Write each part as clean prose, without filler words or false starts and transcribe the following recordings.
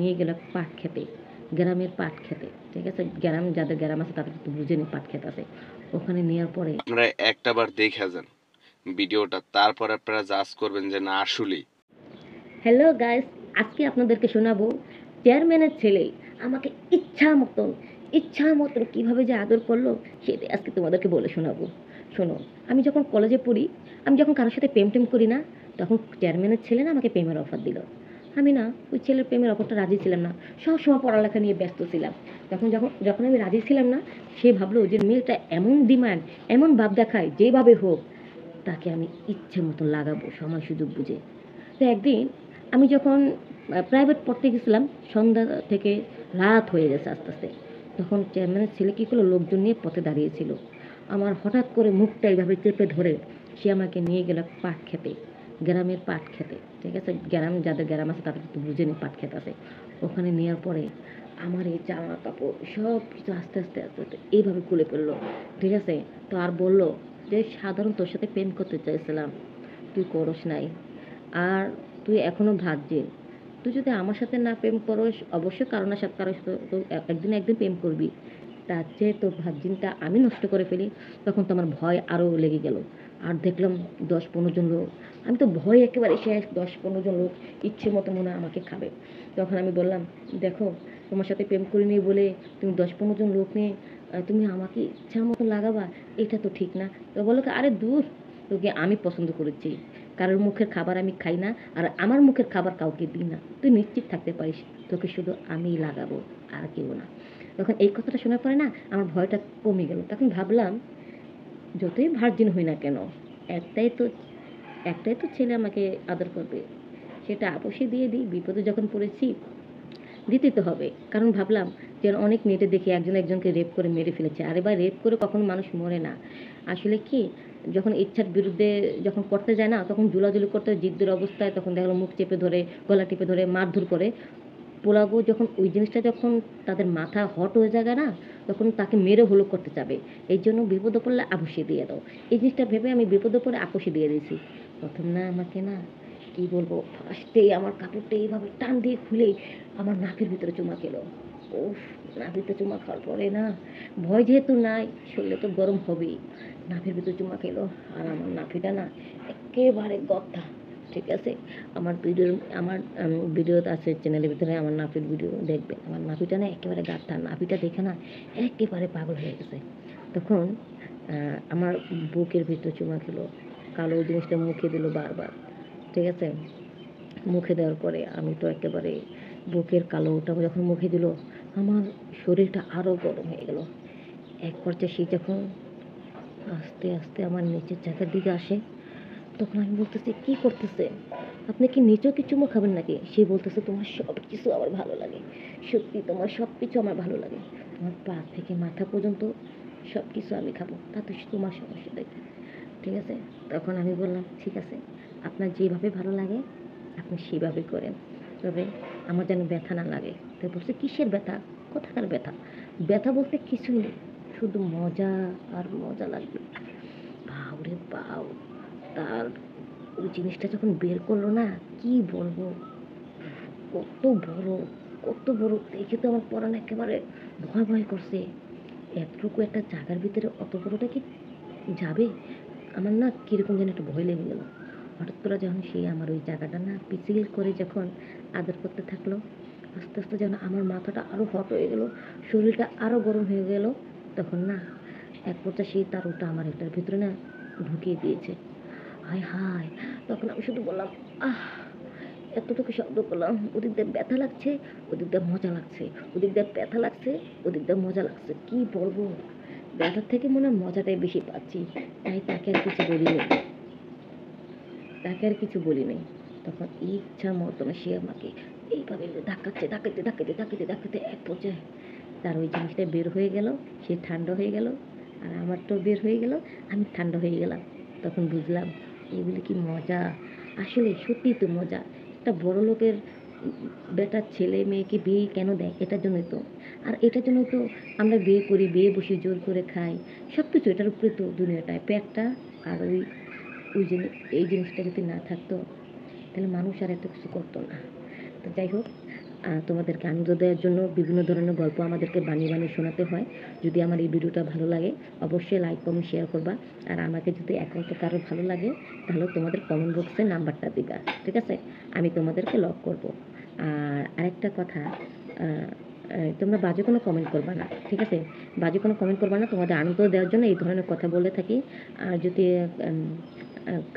নিয়ে গেল পাট খেতে, গ্রামের পাট খেতে। ঠিক আছে, গ্রাম যাদের গ্রাম আছে তাদের তো বুঝেনি পাট খেত আছে। ওখানে নেওয়ার পরে আপনারা একটা বার দেখে যান ভিডিওটা, তারপর আপনারা জাজ করবেন যে না আসলেই। হ্যালো গাইস, আজকে আপনাদেরকে শোনাবো চেয়ারম্যানের ছেলে আমাকে ইচ্ছা মতন কীভাবে যে আদর করলো সেটাই আজকে তোমাদেরকে বলে শোনাবো। শোনো, আমি যখন কলেজে পড়ি, আমি যখন কারোর সাথে প্রেম টেম করি না, তখন চেয়ারম্যানের ছেলে না আমাকে প্রেমের অফার দিল। আমি না ওই ছেলের প্রেমের অফারটা রাজি ছিলাম না, সবসময় পড়ালেখা নিয়ে ব্যস্ত ছিলাম। যখন যখন যখন আমি রাজি ছিলাম না, সে ভাবলো যে মেয়েটা এমন ডিমান্ড, এমন ভাব দেখায়, যেভাবে হোক তাকে আমি ইচ্ছে মতো লাগাবো সময় সুযোগ বুঝে। তো একদিন আমি যখন প্রাইভেট পড়তে গেছিলাম, সন্ধ্যা থেকে রাত হয়ে গেছে আস্তে আস্তে, তখন চেয়ারম্যানের ছেলে কী করলো, লোকজন নিয়ে পথে দাঁড়িয়েছিল। আমার হঠাৎ করে মুখটা এইভাবে চেপে ধরে সে আমাকে নিয়ে গেল পাট খেতে, গ্রামের পাট খেতে। ঠিক আছে, গ্রাম যাদের গ্রাম আছে তাদের তো বুঝেনি পাট খেত আছে। ওখানে নেওয়ার পরে আমার এই জামা কাপড় সব কিছু আস্তে আস্তে আস্তে আস্তে এইভাবে খুলে ফেললো। ঠিক আছে, তো আর বললো যে সাধারণ তোর সাথে প্রেম করতে চাইছিলাম, তুই করস নাই, আর তুই এখনো ভাবছিস, তুই যদি আমার সাথে না প্রেম করস অবশ্যই কারোর সাথে তো একদিন একদিন প্রেম করবি, তার চেয়ে তোর ভাবজিনটা আমি নষ্ট করে ফেলি। তখন তো আমার ভয় আরও লেগে গেল। আর দেখলাম 10-15 জন লোক, আমি তো ভয় একেবারে শেষ। 10-15 জন লোক ইচ্ছে মতো মনে হয় আমাকে খাবে। তখন আমি বললাম, দেখো, তোমার সাথে প্রেম করিনি বলে তুমি 10-15 জন লোক নিয়ে তুমি আমাকে ইচ্ছা মতো লাগাবা, এটা তো ঠিক না। তো বলো, আরে দূর, তোকে আমি পছন্দ করেছি, কারোর মুখের খাবার আমি খাই না, আর আমার মুখের খাবার কাউকে দিই না, তুই নিশ্চিত থাকতে পারিস, তোকে শুধু আমিই লাগাবো, আর কেউ না। তখন এই কথাটা শোনার পরে না আমার ভয়টা কমে গেল। তখন ভাবলাম, যতই ভার্জিন হই না কেন, একটাই তো একটাই তো ছেলে আমাকে আদর করবে, সেটা আপোষে দিয়ে দিই। বিপদে যখন পড়েছি দিতে তো হবে। কারণ ভাবলাম যে অনেক নেটে দেখি একজন একজনকে রেপ করে মেরে ফেলেছে। আরে ভাই, রেপ করে কখনো মানুষ মরে না। আসলে কি, যখন ইচ্ছার বিরুদ্ধে যখন করতে যায় না, তখন জুলাজুলি করতে হয় জিদ্দের অবস্থায়, তখন দেখা গেলো মুখ চেপে ধরে, গলা টিপে ধরে মারধর করে। পোলাগো যখন ওই জিনিসটা যখন তাদের মাথা হট হয়ে যায় না, তখন তাকে মেরে হলো করতে যাবে। এই জন্য বিপদে পড়লে আপোষে দিয়ে দাও, এই জিনিসটা ভেবে আমি বিপদে পড়ে আপোষে দিয়ে দিয়েছি। প্রথম না আমাকে না, কি বলবো, ফার্স্টেই আমার কাপড়টা এইভাবে টান দিয়ে খুলে আমার নাকের ভিতরে চুমা খেলো। উফ, নাভিতে চুমা খাওয়ার পরে না, ভয় যেহেতু নাই, শরীরে তো গরম হবেই, নাভির ভিতরে চুমা খেলো। আর আমার নাভিটা না একেবারে গথা। ঠিক আছে, আমার ভিডিওতে আছে চ্যানেলের ভিতরে, আমার নাভির ভিডিও দেখবেন। আমার নাভিটা না একেবারে গাঁথা, নাভিটা দেখে না একেবারে পাগল হয়ে গেছে। তখন আমার বুকের ভিতর চুমা খেলো, কালো জিনিসটা মুখে দিল বারবার। ঠিক আছে, মুখে দেওয়ার পরে আমি তো একেবারে বুকের কালোটা যখন মুখে দিল, আমার শরীরটা আরও গরম হয়ে গেল। এক পর্যায়ে সে যখন আস্তে আস্তে আমার নিচের জায়গার দিকে আসে, তখন আমি বলতেছি, কি করতেছে আপনি, কি নিচেও কি চুমো খাবেন নাকি? সে বলতেছে, তোমার সব কিছু আমার ভালো লাগে, সত্যি তোমার সব কিছু আমার ভালো লাগে, তোমার পা থেকে মাথা পর্যন্ত সব কিছু আমি খাবো, তাতে তোমার সমস্যা দেখি। ঠিক আছে, তখন আমি বললাম, ঠিক আছে, আপনার যেভাবে ভালো লাগে আপনি সেভাবে করেন, তবে আমার যেন ব্যথা না লাগে। তাই বলছে, কিসের ব্যথা, কোথাকার ব্যথা? ব্যথা বলতে কিছুই নেই, শুধু মজা আর মজা লাগবে। বাউরে বাউ, তার ওই জিনিসটা যখন বের করলো না, কি বলবো, কত বড়, কত বড়, দেখে তো আমার পরাণ একেবারে ভয় ভয় করছে। এতটুকু একটা জায়গার ভিতরে অত বড়টা কি যাবে? আমার না কীরকম যেন একটা ভয় লেগে গেল। হঠাৎ করে যখন সে আমার ওই জায়গাটা না পিছিল করে যখন আদর করতে থাকলো, আস্তে আস্তে যেন আমার মাথাটা আরও হট হয়ে গেল, শরীরটা আরও গরম হয়ে গেল। তখন না এক পর্যায়ে সেই তার ওটা আমার এটার ভিতরে না ঢুকিয়ে দিয়েছে। হায় হায়, তখন আমি শুধু বললাম, আহ, এতটুকু শব্দ করলাম, ওদিক দিয়ে ব্যথা লাগছে, ওদিক দিয়ে মজা লাগছে, ওদিক দিয়ে ব্যথা লাগছে, ওদিক দিয়ে মজা লাগছে। কি বলবো, ব্যথার থেকে মনে হয় মজাটাই বেশি পাচ্ছি। তাই তাকে আর কিছু বলি নাই। তখন ইচ্ছা মতন সে আমাকে এইভাবে ধাক্কাচ্ছে, ধাক্কাতে ধাক্কাতে ধাক্কাতে ধাক্কাতে এক পর্যায়ে তার ওই জিনিসটা বের হয়ে গেল, সে ঠান্ডা হয়ে গেল, আর আমারটাও বের হয়ে গেল, আমি ঠান্ডা হয়ে গেলাম। তখন বুঝলাম এগুলি কি মজা, আসলে সত্যিই তো মজা। একটা বড় লোকের বেটার ছেলে মেয়েকে বিয়ে কেন দেয়? এটার জন্যই তো। আর এটার জন্য তো আমরা বিয়ে করি, বিয়ে বসে জোর করে খাই, সব কিছু এটার উপরে তো দুনিয়াটায়। পেটটা আর ওই ওই জিনিস, এই জিনিসটা যদি না থাকতো তাহলে মানুষ আর এত কিছু করতো না। তো যাই হোক, তোমাদেরকে আনন্দ দেওয়ার জন্য বিভিন্ন ধরনের গল্প আমাদেরকে বানিয়ে বানিয়ে শোনাতে হয়। যদি আমার এই ভিডিওটা ভালো লাগে অবশ্যই লাইক কমেন্ট শেয়ার করবা। আর আমাকে যদি একান্ত কারো ভালো লাগে তাহলে তোমাদের কমেন্ট বক্সে নাম্বারটা দিবা, ঠিক আছে? আমি তোমাদেরকে লক করব। আর আরেকটা কথা, তোমরা বাজে কোনো কমেন্ট করবা না, ঠিক আছে? বাজে কোনো কমেন্ট করবা না, তোমাদের আনন্দ দেওয়ার জন্য এই ধরনের কথা বলে থাকি। আর যদি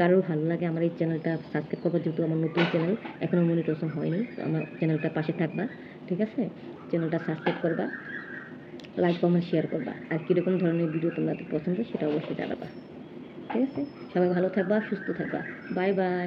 কারোর ভালো লাগে আমার এই চ্যানেলটা সাবস্ক্রাইব করবা, যেহেতু আমার নতুন চ্যানেল এখনও মনিটাইজেশন হয়নি, তো আমার চ্যানেলটার পাশে থাকবা, ঠিক আছে? চ্যানেলটা সাবস্ক্রাইব করবা, লাইক কমেন্ট শেয়ার করবা। আর কীরকম ধরনের ভিডিও তোমাদের পছন্দ সেটা অবশ্যই জানাবা, ঠিক আছে? সবাই ভালো থাকবা, সুস্থ থাকবা। Bye bye.